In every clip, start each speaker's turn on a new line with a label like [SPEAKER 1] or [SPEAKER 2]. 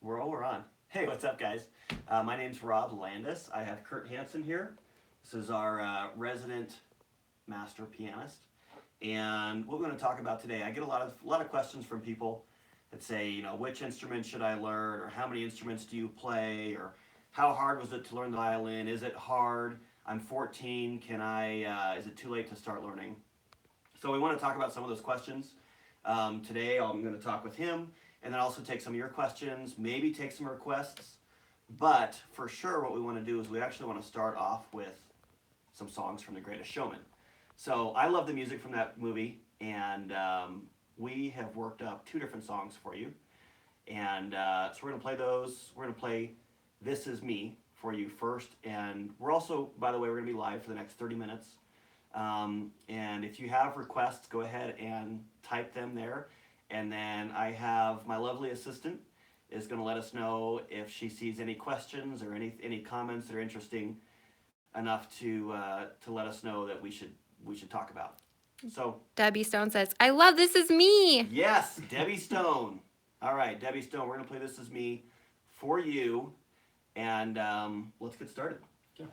[SPEAKER 1] We're on. Hey, what's up, guys? My name's Rob Landis. I have Kurt Hansen here. This is our resident master pianist. And what we're going to talk about today, I get a lot of questions from people that say, you know, which instrument should I learn, or how many instruments do you play, or how hard was it to learn the violin? Is it hard? I'm 14. Is it too late to start learning? So we want to talk about some of those questions. Today I'm going to talk with him, and then also take some of your questions, maybe take some requests. But for sure what we want to do is we actually want to start off with some songs from The Greatest Showman. So I love the music from that movie, and we have worked up 2 different songs for you. And so we're going to play those. We're going to play This Is Me for you first. And we're also, by the way, we're going to be live for the next 30 minutes. And if you have requests, go ahead and type them there. And then I have my lovely assistant is going to let us know if she sees any questions or any comments that are interesting enough to let us know that we should talk about. So
[SPEAKER 2] Debbie Stone says, "I love This Is Me."
[SPEAKER 1] Yes, Debbie Stone. All right, Debbie Stone, we're going to play This Is Me for you. And let's get started.
[SPEAKER 3] Yeah.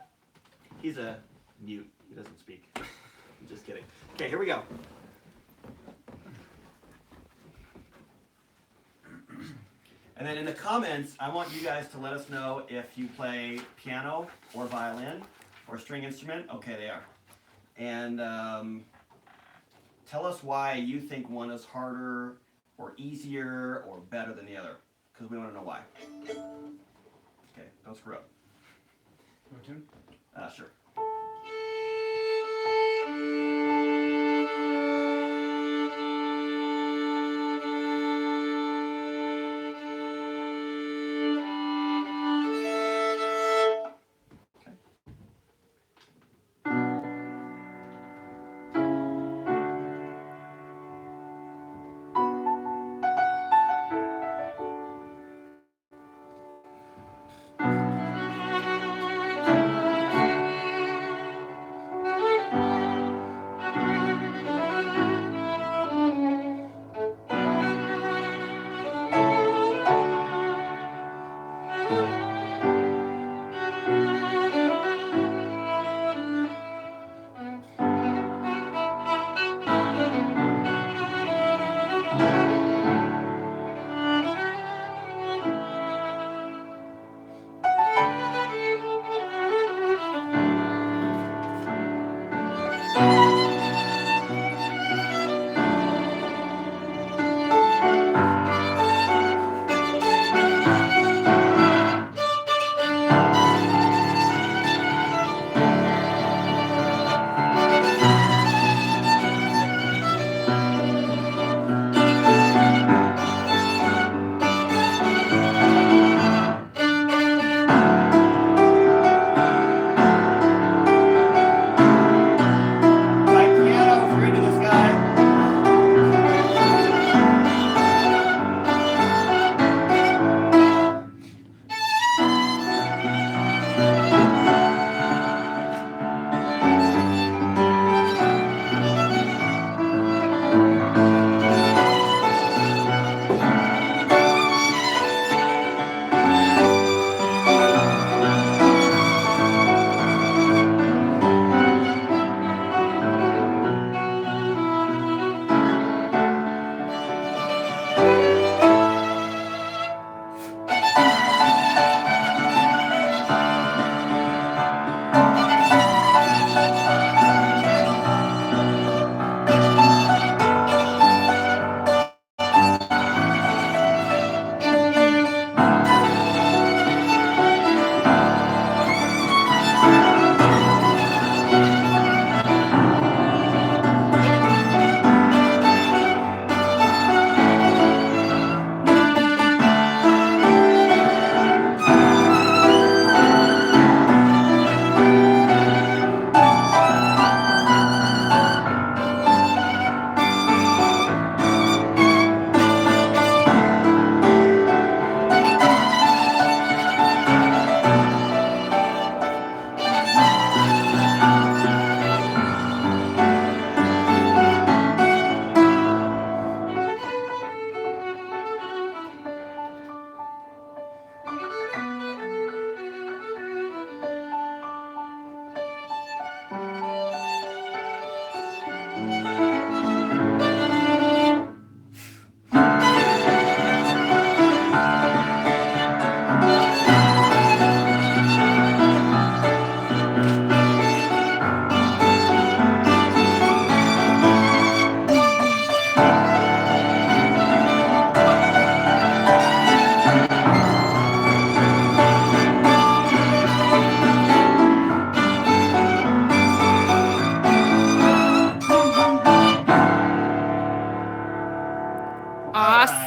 [SPEAKER 1] He's a mute. He doesn't speak. I'm just kidding. Okay, here we go. And then in the comments, I want you guys to let us know if you play piano or violin or string instrument. Okay, they are. And tell us why you think one is harder or easier or better than the other, because we want to know why. Okay, don't screw up.
[SPEAKER 3] Go tune?
[SPEAKER 1] Sure.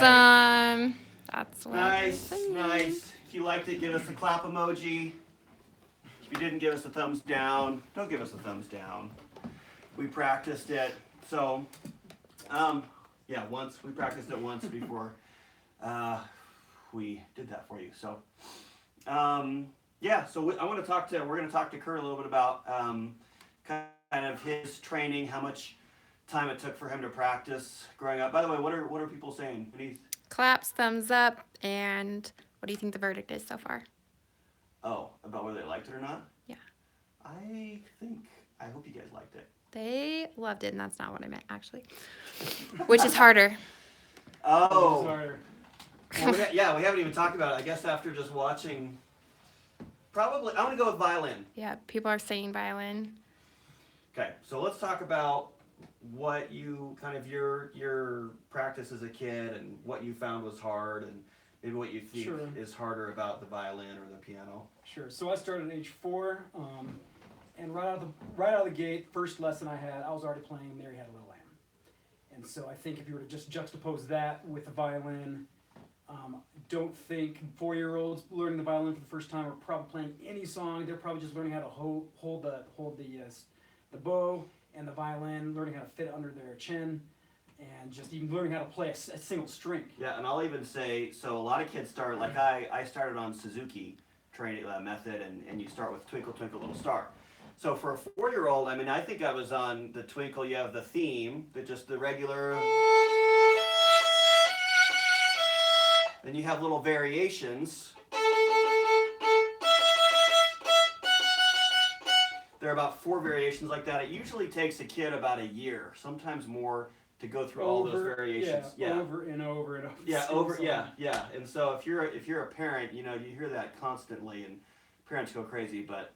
[SPEAKER 2] Awesome. That's what
[SPEAKER 1] Nice,
[SPEAKER 2] I'm saying.
[SPEAKER 1] nice. If you liked it, give us a clap emoji. If you didn't give us a thumbs down, don't give us a thumbs down. We practiced it. So, yeah, we practiced it once before we did that for you. So, yeah, so we're going to talk to Kurt a little bit about kind of his training, how much time it took for him to practice growing up. By the way, what are people saying?
[SPEAKER 2] Claps, thumbs up, and what do you think the verdict is so far?
[SPEAKER 1] Oh, about whether they liked it or not?
[SPEAKER 2] Yeah.
[SPEAKER 1] I hope you guys liked it.
[SPEAKER 2] They loved it, and that's not what I meant, actually. Which is harder?
[SPEAKER 1] Oh.
[SPEAKER 3] Harder.
[SPEAKER 1] Well, we haven't even talked about it. I guess after just watching, probably, I'm going to go with violin.
[SPEAKER 2] Yeah, people are saying violin.
[SPEAKER 1] Okay, so let's talk about what you, kind of your practice as a kid and what you found was hard and maybe what you think is harder about the violin or the piano.
[SPEAKER 3] Sure. So I started at age 4, and right out of the gate, first lesson I was already playing Mary Had a Little Lamb. And so I think if you were to just juxtapose that with the violin, don't think 4-year-olds learning the violin for the first time are probably playing any song. They're probably just learning how to hold the bow and the violin, learning how to fit it under their chin, and just even learning how to play a single string.
[SPEAKER 1] Yeah, and I'll even say, so a lot of kids start, like I started on Suzuki training method, and you start with Twinkle Twinkle Little Star. So for a 4-year-old, I mean, I think I was on the Twinkle. You have the theme, just the regular. Then you have little variations. There are about 4 variations like that. It usually takes a kid about a year, sometimes more, to go through all those variations.
[SPEAKER 3] Yeah, over and over and over.
[SPEAKER 1] Yeah. And so if you're a parent, you hear that constantly, and parents go crazy, but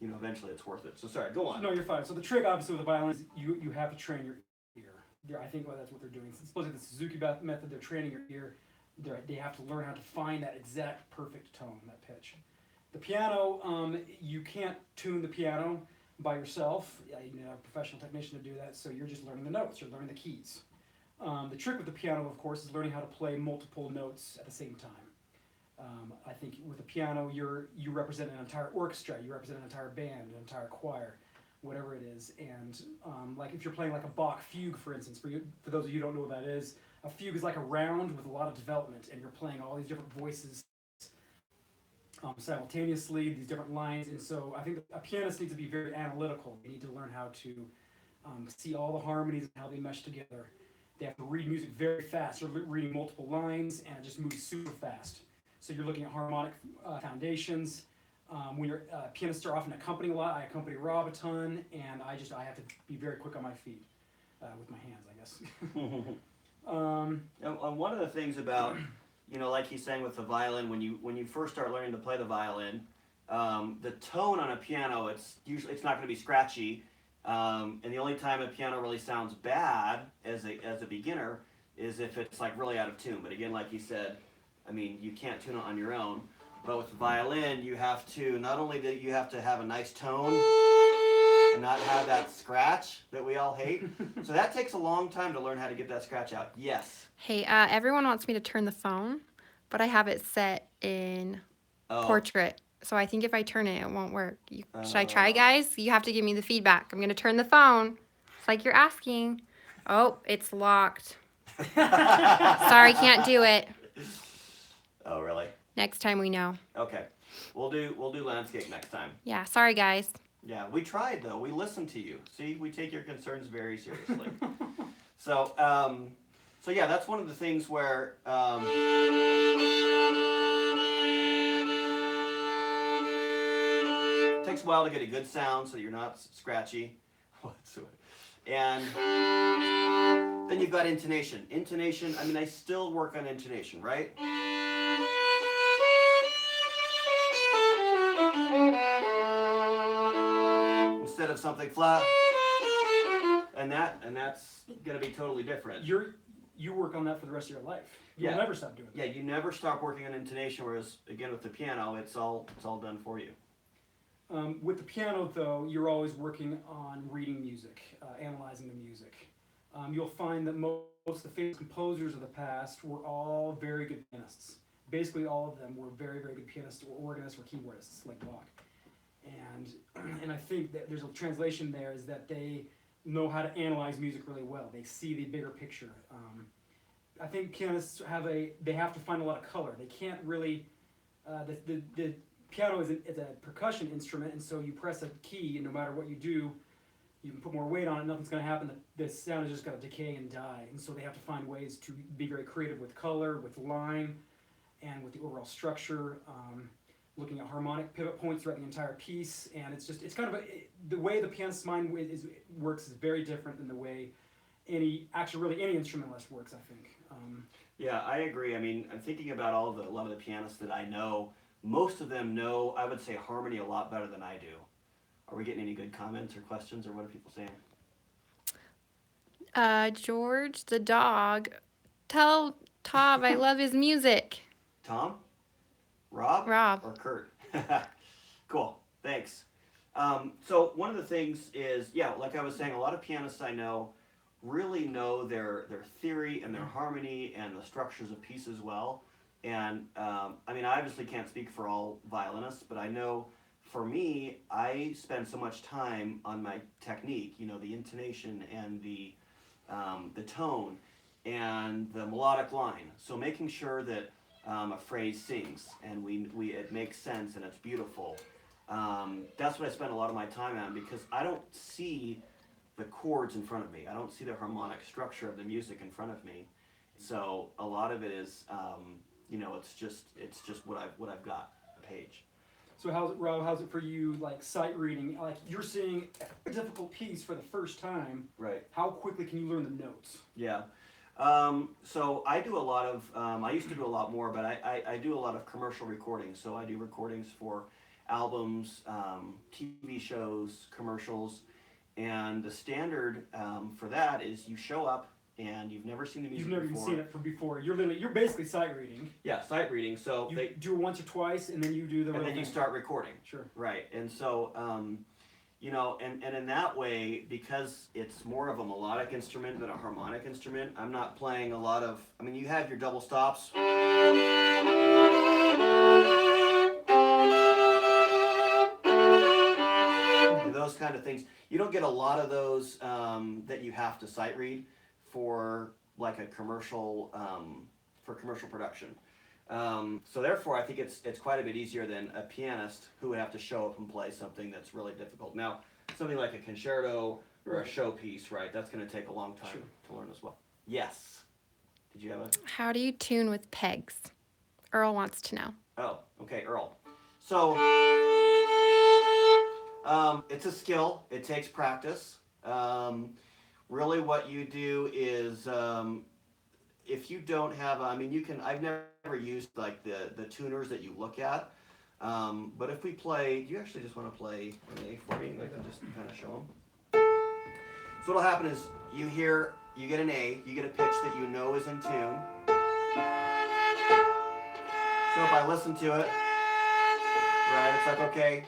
[SPEAKER 1] eventually it's worth it. So sorry, go on.
[SPEAKER 3] No, you're fine. So the trick, obviously, with the violin is you have to train your ear. I think that's what they're doing. Supposedly the Suzuki method, they're training your ear. They have to learn how to find that exact perfect tone, that pitch. The piano, you can't tune the piano by yourself. You need a professional technician to do that, so you're just learning the notes, you're learning the keys. The trick with the piano, of course, is learning how to play multiple notes at the same time. I think with the piano, you represent an entire orchestra, you represent an entire band, an entire choir, whatever it is. And like if you're playing like a Bach fugue, for instance, for those of you who don't know what that is, a fugue is like a round with a lot of development, and you're playing all these different voices simultaneously, these different lines. And so I think a pianist needs to be very analytical. They need to learn how to see all the harmonies and how they mesh together. They have to read music very fast. You're reading multiple lines, and it just moves super fast. So you're looking at harmonic foundations. When you're pianists are often accompanying a lot. I accompany Rob a ton, and I have to be very quick on my feet with my hands, I guess.
[SPEAKER 1] And one of the things about, like he's saying with the violin, when you first start learning to play the violin, the tone on a piano, it's not going to be scratchy, and the only time a piano really sounds bad as a beginner is if it's like really out of tune. But again, like he said, I mean, you can't tune it on your own. But with the violin, you have to not only that you have to have a nice tone and not have that scratch that we all hate. So that takes a long time to learn how to get that scratch out. Yes.
[SPEAKER 2] Hey, everyone wants me to turn the phone, but I have it set in portrait. So I think if I turn it, it won't work. Should I try, guys? You have to give me the feedback. I'm going to turn the phone. It's like you're asking. Oh, it's locked. Sorry, can't do it.
[SPEAKER 1] Oh, really?
[SPEAKER 2] Next time we know.
[SPEAKER 1] Okay. We'll do landscape next time.
[SPEAKER 2] Yeah, sorry, guys.
[SPEAKER 1] Yeah, we tried, though. We listened to you. See, we take your concerns very seriously. So yeah, that's one of the things where it takes a while to get a good sound so you're not scratchy. And then you've got intonation. Intonation, I mean, I still work on intonation, right? Instead of something flat, and that's going to be totally different.
[SPEAKER 3] You work on that for the rest of your life. You'll never stop doing it.
[SPEAKER 1] Yeah, you never stop working on intonation, whereas, again, with the piano, it's all done for you.
[SPEAKER 3] With the piano, though, you're always working on reading music, analyzing the music. You'll find that most of the famous composers of the past were all very good pianists. Basically, all of them were very, very good pianists or organists or keyboardists, like Bach. And I think that there's a translation there is that they know how to analyze music really well. They see the bigger picture. I think pianists have to find a lot of color. They can't really, the piano is a percussion instrument, and so you press a key, and no matter what you do, you can put more weight on it, nothing's going to happen. The sound is just going to decay and die. And so they have to find ways to be very creative with color, with line, and with the overall structure, looking at harmonic pivot points throughout the entire piece. And it's kind of the way the pianist's mind works is very different than the way any instrumentalist works, I think.
[SPEAKER 1] Yeah, I agree. I mean, I'm thinking about a lot of the pianists that I know. Most of them know, I would say, harmony a lot better than I do. Are we getting any good comments or questions, or what are people saying?
[SPEAKER 2] George, the dog, tell Tom I love his music.
[SPEAKER 1] Tom? Rob?
[SPEAKER 2] Rob.
[SPEAKER 1] Or Kurt? Cool, thanks. So one of the things is, yeah, like I was saying, a lot of pianists I know really know their theory and their harmony and the structures of pieces well. And I mean, I obviously can't speak for all violinists, but I know for me, I spend so much time on my technique, you know, the intonation and the tone and the melodic line. So making sure that a phrase sings and it makes sense and it's beautiful. That's what I spend a lot of my time on, because I don't see the chords in front of me. I don't see the harmonic structure of the music in front of me. So a lot of it is, you know, it's just what I've got, a page.
[SPEAKER 3] So how's it for you, like sight reading? Like you're seeing a difficult piece for the first time.
[SPEAKER 1] Right.
[SPEAKER 3] How quickly can you learn the notes?
[SPEAKER 1] Yeah. So I do a lot of, I used to do a lot more, but I do a lot of commercial recordings. So I do recordings for albums, TV shows, commercials, and the standard for that is you show up and you've never seen the music before.
[SPEAKER 3] You've never even seen it from before. You're basically sight reading.
[SPEAKER 1] Yeah, sight reading. So
[SPEAKER 3] you do it once or twice, and then you do the real
[SPEAKER 1] and then
[SPEAKER 3] thing.
[SPEAKER 1] you start recording.
[SPEAKER 3] Sure.
[SPEAKER 1] Right, and so you know, and in that way, because it's more of a melodic instrument than a harmonic instrument, I'm not playing a lot of. I mean, you have your double stops. Those kind of things. You don't get a lot of those that you have to sight read for like a commercial for commercial production. So therefore, I think it's quite a bit easier than a pianist who would have to show up and play something that's really difficult. Now, something like a concerto or a showpiece, right? That's going to take a long time to learn as well. Yes. Did you have a?
[SPEAKER 2] How do you tune with pegs? Earl wants to know.
[SPEAKER 1] Oh, okay, Earl. So it's a skill. It takes practice. Really, what you do is if you don't have, I mean, you can. I've never used like the tuners that you look at. But if we play, do you actually just want to play an A for me? I can just kind of show them. So what'll happen is you get an A, you get a pitch that you know is in tune. So if I listen to it, right, it's like, okay,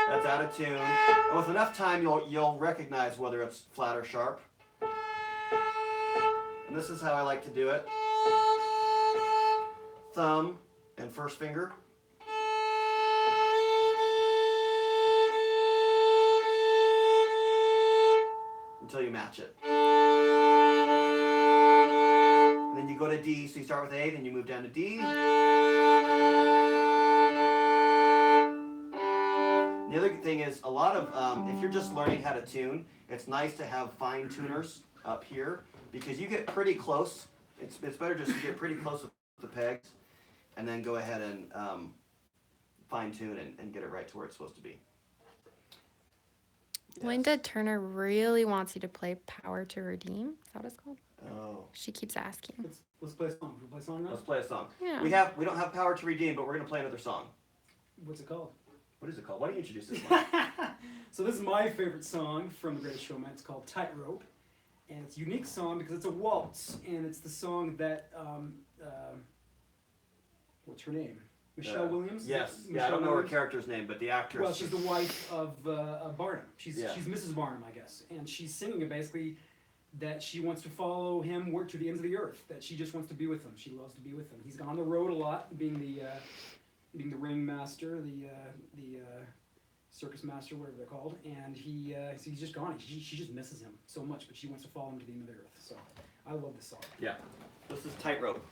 [SPEAKER 1] that's out of tune. And with enough time, you'll recognize whether it's flat or sharp. And this is how I like to do it. Thumb and first finger. Until you match it. And then you go to D, so you start with A, then you move down to D. The other thing is, a lot of, if you're just learning how to tune, it's nice to have fine tuners up here, because you get pretty close. It's better just to get pretty close with the pegs, and then go ahead and fine tune and get it right to where it's supposed to be. Yes.
[SPEAKER 2] Linda Turner really wants you to play Power to Redeem. Is that what it's called?
[SPEAKER 1] Oh.
[SPEAKER 2] She keeps asking.
[SPEAKER 3] Let's play a song. We'll play a song now?
[SPEAKER 1] Let's play a song.
[SPEAKER 2] Yeah.
[SPEAKER 1] We don't have Power to Redeem, but we're gonna play another song.
[SPEAKER 3] What's it called?
[SPEAKER 1] What is it called? Why don't you introduce this one?
[SPEAKER 3] So this is my favorite song from The Greatest Showman. It's called Tightrope. And it's a unique song because it's a waltz. And it's the song that, what's her name? Michelle Williams?
[SPEAKER 1] Yes.
[SPEAKER 3] Michelle
[SPEAKER 1] Yeah, I don't know her
[SPEAKER 3] Williams?
[SPEAKER 1] character's name, but the actress.
[SPEAKER 3] Well, she's the wife of Barnum. She's
[SPEAKER 1] Yeah.
[SPEAKER 3] Mrs. Barnum, I guess. And she's singing basically that she wants to follow him work to the ends of the earth, that she just wants to be with him. She loves to be with him. He's on the road a lot, being the ringmaster, the circus master, whatever they're called, and so he's just gone. She just misses him so much, but she wants to follow him to the end of the earth. So I love this song.
[SPEAKER 1] Yeah. This is Tightrope.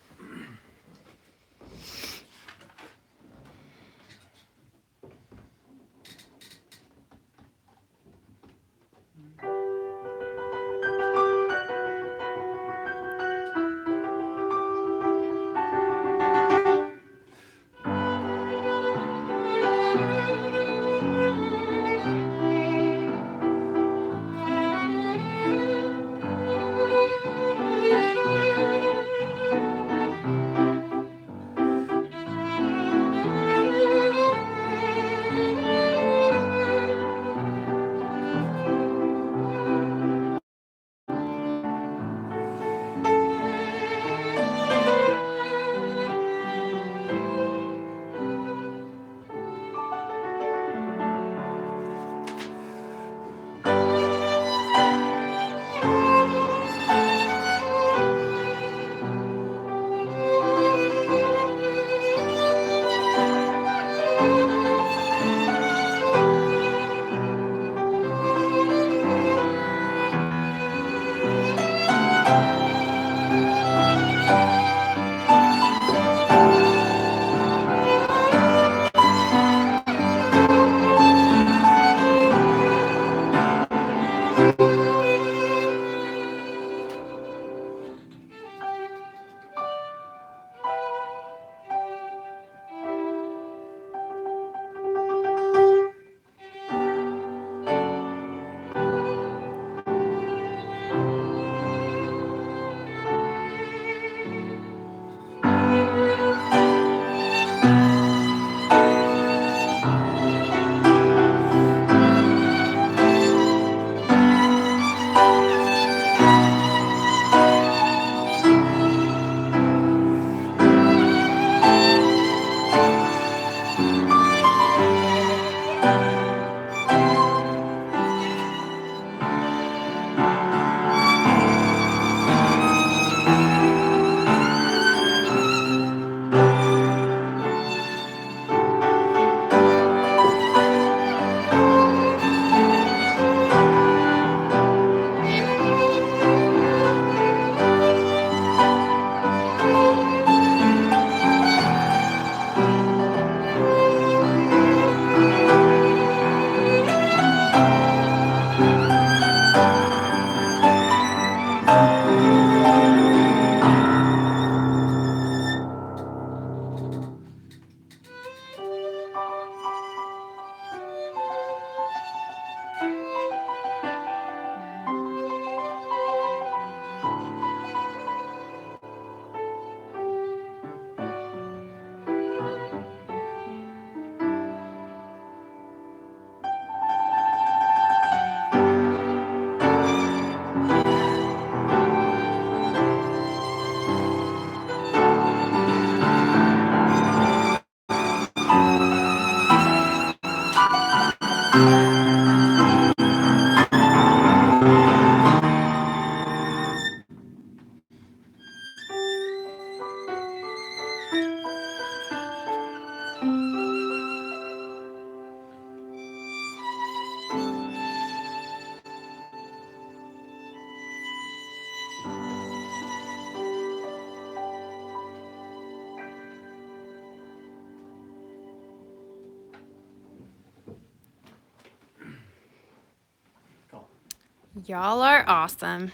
[SPEAKER 2] Y'all are awesome,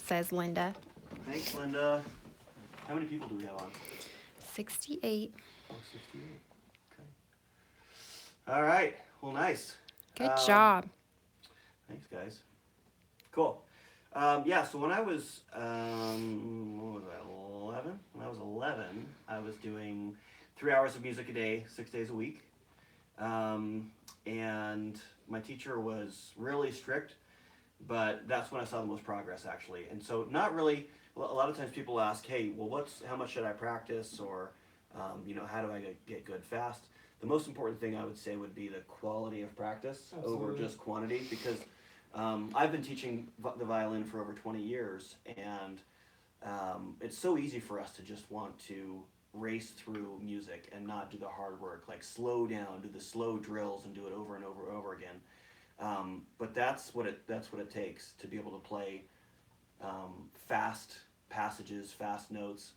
[SPEAKER 2] says Linda.
[SPEAKER 1] Thanks, Linda. How many people do we have on?
[SPEAKER 2] 68.
[SPEAKER 1] Oh, 68. Okay. All right. Well, nice.
[SPEAKER 2] Good job.
[SPEAKER 1] Thanks, guys. Cool. Yeah, so when I was, what was I, 11? When I was 11, I was doing 3 hours of music a day, 6 days a week. And my teacher was really strict, but that's when I saw the most progress, actually. And so not really, a lot of times people ask, hey, well, how much should I practice? Or, how do I get good fast? The most important thing I would say would be the quality of practice over
[SPEAKER 3] Absolutely.
[SPEAKER 1] just quantity, because I've been teaching the violin for over 20 years, and it's so easy for us to just want to race through music and not do the hard work, like slow down, do the slow drills, and do it over and over and over again. But that's what it takes to be able to play fast passages, fast notes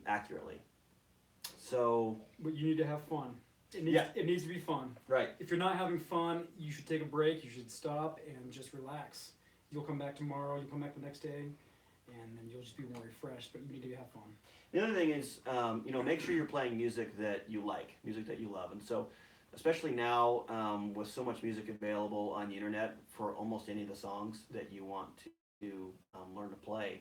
[SPEAKER 1] accurately. So,
[SPEAKER 3] But you need to have fun. It needs to be fun.
[SPEAKER 1] right.
[SPEAKER 3] If you're not having fun, you should take a break. You should stop and just relax. You'll come back tomorrow. You'll come back the next day, and then you'll just be more refreshed. But you need to have fun.
[SPEAKER 1] The other thing is, make sure you're playing music that you like, music that you love. And so, especially now with so much music available on the internet for almost any of the songs that you want to learn to play,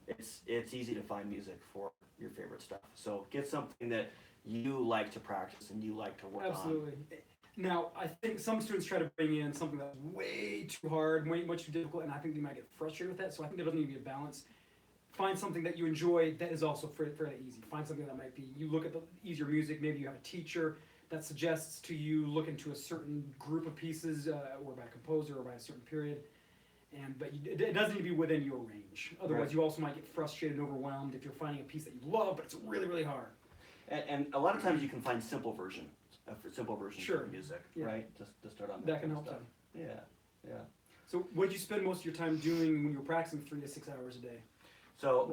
[SPEAKER 1] it's easy to find music for your favorite stuff. So get something that you like to practice and you like to work on.
[SPEAKER 3] Absolutely. Now, I think some students try to bring in something that's way too hard, way much too difficult, and I think they might get frustrated with that. So I think there doesn't need to be a balance. Find something that you enjoy that is also fairly easy. Find something that might be, you look at the easier music, maybe you have a teacher that suggests to you look into a certain group of pieces or by a composer or by a certain period. But it doesn't need to be within your range. Otherwise,
[SPEAKER 1] Right.
[SPEAKER 3] you also might get frustrated and overwhelmed if you're finding a piece that you love, but it's really, really hard.
[SPEAKER 1] And a lot of times you can find simple versions
[SPEAKER 3] Sure.
[SPEAKER 1] of music,
[SPEAKER 3] Yeah.
[SPEAKER 1] right? Just to start on
[SPEAKER 3] That can
[SPEAKER 1] kind
[SPEAKER 3] help
[SPEAKER 1] of
[SPEAKER 3] too.
[SPEAKER 1] stuff. Yeah.
[SPEAKER 3] So what did you spend most of your time doing when you were practicing 3 to 6 hours a day?
[SPEAKER 1] So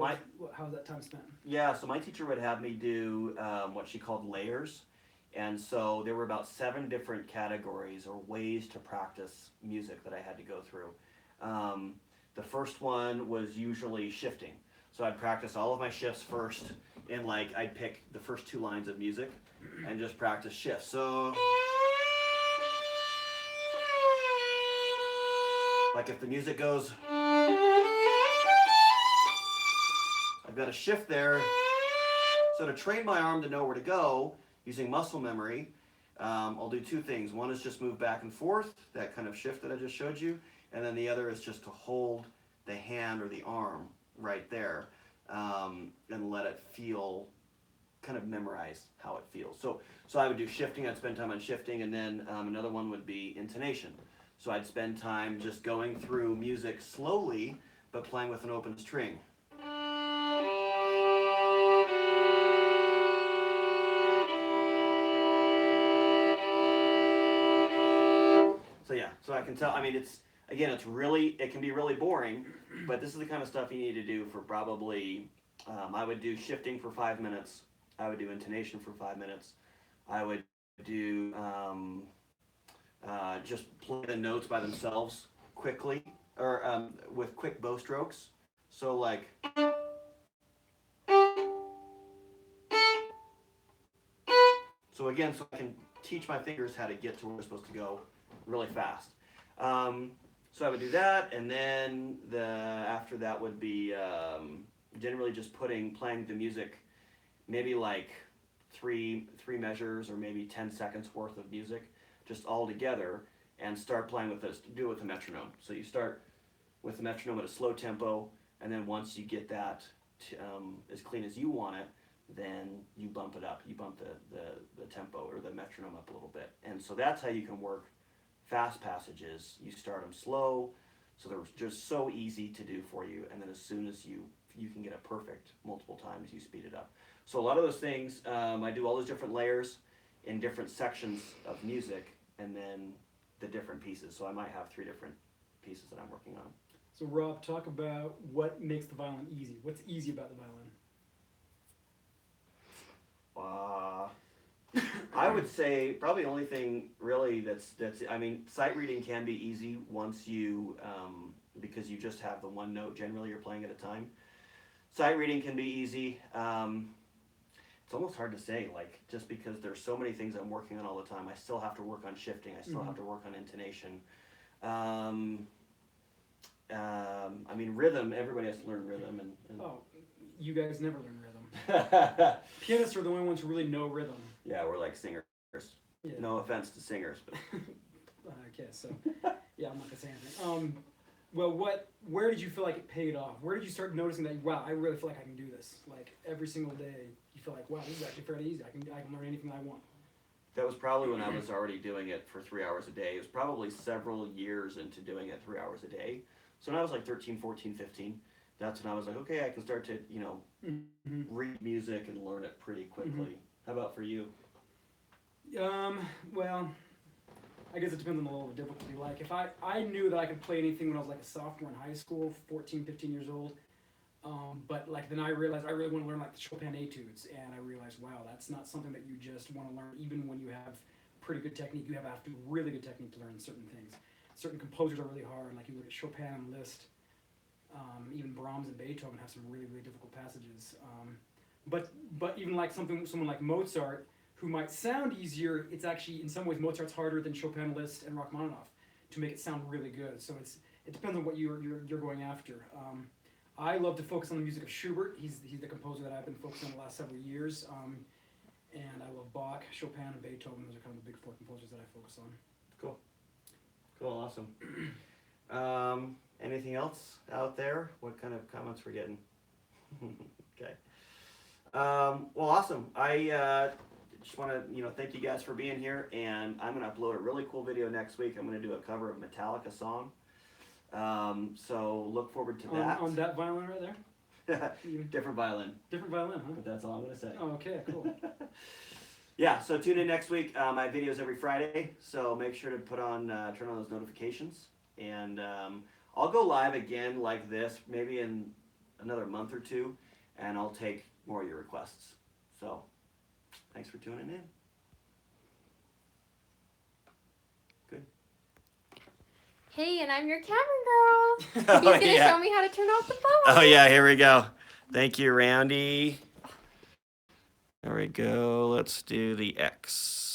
[SPEAKER 3] How's that time spent?
[SPEAKER 1] so my teacher would have me do what she called layers. And so there were about 7 different categories or ways to practice music that I had to go through. The first one was usually shifting. So I'd practice all of my shifts first, and I'd pick the first 2 lines of music and just practice shifts. So if the music goes, I've got a shift there. So to train my arm to know where to go, using muscle memory, I'll do 2 things. One is just move back and forth, that kind of shift that I just showed you, and then the other is just to hold the hand or the arm right there and let it feel, kind of memorize how it feels. So I would do shifting, I'd spend time on shifting, and then another one would be intonation. So I'd spend time just going through music slowly, but playing with an open string. So I can tell, it can be really boring, but this is the kind of stuff you need to do for probably, I would do shifting for 5 minutes, I would do intonation for 5 minutes, I would do just play the notes by themselves quickly, or with quick bow strokes. So so I can teach my fingers how to get to where they're supposed to go really fast. So I would do that, and then after that would be generally just playing the music, maybe 3 measures or maybe 10 seconds worth of music, just all together, and start playing with this. Do it with a metronome. So you start with the metronome at a slow tempo, and then once you get that as clean as you want it, then you bump it up. You bump the tempo or the metronome up a little bit, and so that's how you can work fast passages. You start them slow, so they're just so easy to do for you, and then as soon as you can get it perfect multiple times, you speed it up. So a lot of those things, I do all those different layers in different sections of music, and then the different pieces. So I might have 3 different pieces that I'm working on.
[SPEAKER 3] So Rob, talk about what makes the violin easy. What's easy about the violin?
[SPEAKER 1] I would say probably the only thing really that's sight reading can be easy once you because you just have the one note generally you're playing at a time. Sight reading can be easy. It's almost hard to say, just because there's so many things I'm working on all the time. I still have to work on shifting. I still have to work on intonation. Rhythm. Everybody has to learn rhythm.
[SPEAKER 3] Oh, you guys never learn rhythm. Pianists are the only ones who really know rhythm.
[SPEAKER 1] Yeah, we're like singers. Yeah. No offense to singers, but
[SPEAKER 3] okay, so yeah, I'm not gonna say anything. Where did you feel like it paid off? Where did you start noticing that? Wow, I really feel like I can do this. Every single day, you feel like, wow, this is actually fairly easy. I can learn anything I want.
[SPEAKER 1] That was probably when I was already doing it for 3 hours a day. It was probably several years into doing it 3 hours a day. So when I was like 13, 14, 15, that's when I was like, okay, I can start to,
[SPEAKER 3] Mm-hmm.
[SPEAKER 1] read music and learn it pretty quickly.
[SPEAKER 3] Mm-hmm.
[SPEAKER 1] How about for you?
[SPEAKER 3] Well, I guess it depends on the level of difficulty. Like, if I knew that I could play anything when I was like a sophomore in high school, 14, 15 years old, but like then I realized I really want to learn like the Chopin etudes, and I realized, wow, that's not something that you just want to learn. Even when you have pretty good technique, you have to really good technique to learn certain things. Certain composers are really hard. Like you look at Chopin and Liszt, even Brahms and Beethoven have some really, really difficult passages. But even like someone like Mozart, who might sound easier, it's actually in some ways Mozart's harder than Chopin, Liszt, and Rachmaninoff to make it sound really good. So it depends on what you're going after. I love to focus on the music of Schubert. He's the composer that I've been focusing on the last several years. And I love Bach, Chopin, and Beethoven. Those are kind of the big four composers that I focus on.
[SPEAKER 1] Cool, awesome. Anything else out there? What kind of comments we're getting? Okay. Well, awesome. I just want to thank you guys for being here, and I'm going to upload a really cool video next week. I'm going to do a cover of Metallica song. So look forward to that.
[SPEAKER 3] On that violin right there?
[SPEAKER 1] Different violin.
[SPEAKER 3] Different violin, huh?
[SPEAKER 1] But that's all I'm going to say.
[SPEAKER 3] Oh, okay, cool.
[SPEAKER 1] Yeah, so tune in next week. I have videos every Friday, so make sure to turn on those notifications. And I'll go live again like this, maybe in another month or two, and I'll take more of your requests. So thanks for tuning in. Good.
[SPEAKER 2] Hey, and I'm your camera girl.
[SPEAKER 1] Oh,
[SPEAKER 2] He's gonna
[SPEAKER 1] yeah.
[SPEAKER 2] show me how to turn off the phone.
[SPEAKER 1] Oh yeah, here we go. Thank you, Randy. There we go. Let's do the X.